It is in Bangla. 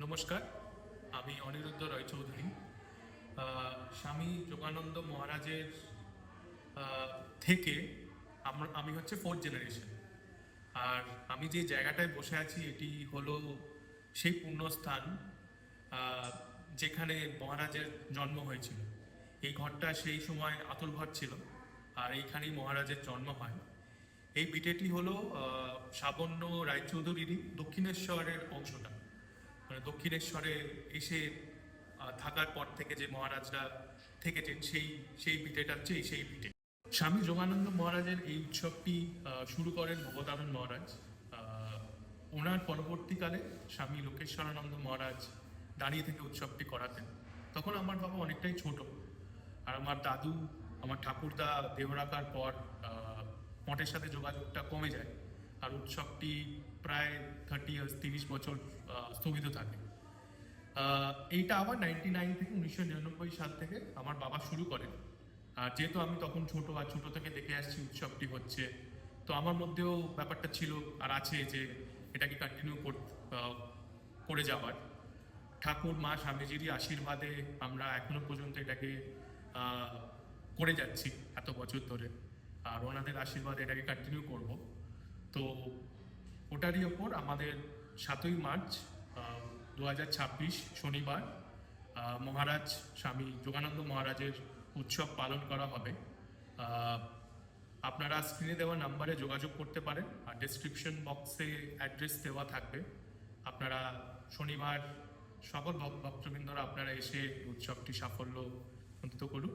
নমস্কার, আমি অনিরুদ্ধ রায়চৌধুরী। স্বামী যোগানন্দ মহারাজের থেকে আমি হচ্ছে ফোর্থ জেনারেশন। আর আমি যে জায়গাটায় বসে আছি এটি হলো সেই পুণ্যস্থান যেখানে মহারাজের জন্ম হয়েছিল। এই ঘরটা সেই সময় আতুর ঘর ছিল, আর এইখানেই মহারাজের জন্ম হয়। এই বিটেটি হলো সাবন্য রায়চৌধুরীরই দক্ষিণেশ্বরের অংশটা। মানে দক্ষিণেশ্বরে এসে থাকার পর থেকে যে মহারাজরা থেকেছেন সেই সেই পিঠেটা হচ্ছে সেই পিঠে। স্বামী যোগানন্দ মহারাজের এই উৎসবটি শুরু করেন ভবতারণ মহারাজ। ওনার পরবর্তীকালে স্বামী লোকেশ্বরানন্দ মহারাজ দাঁড়িয়ে থেকে উৎসবটি করাতেন। তখন আমার বাবা অনেকটাই ছোট, আর আমার দাদু, আমার ঠাকুরদা দেহ রাখার পর মঠের সাথে যোগাযোগটা কমে যায়, আর উৎসবটি প্রায় 30 বছর স্থগিত থাকে। এইটা আবার 1999 সাল থেকে আমার বাবা শুরু করেন। আর যেহেতু আমি তখন ছোট, আর ছোট থেকে দেখে আসছি উৎসবটি হচ্ছে, তো আমার মধ্যেও ব্যাপারটা ছিল আর আছে যে এটাকে কন্টিনিউ করে যাওয়ার। ঠাকুর মা স্বামীজিরই আশীর্বাদে আমরা এখনো পর্যন্ত এটাকে করে যাচ্ছি এত বছর ধরে, আর ওনাদের আশীর্বাদে এটাকে কন্টিনিউ করব। তো ওটারই ওপর আমাদের 7ই মার্চ 2026 শনিবার মহারাজ স্বামী যোগানন্দ মহারাজের উৎসব পালন করা হবে। আপনারা স্ক্রিনে দেওয়া নাম্বারে যোগাযোগ করতে পারেন, আর ডেসক্রিপশন বক্সে অ্যাড্রেস দেওয়া থাকবে। আপনারা শনিবার সকল ভক্তবৃন্দরা আপনারা এসে উৎসবটি সাফল্য অন্তত করুন।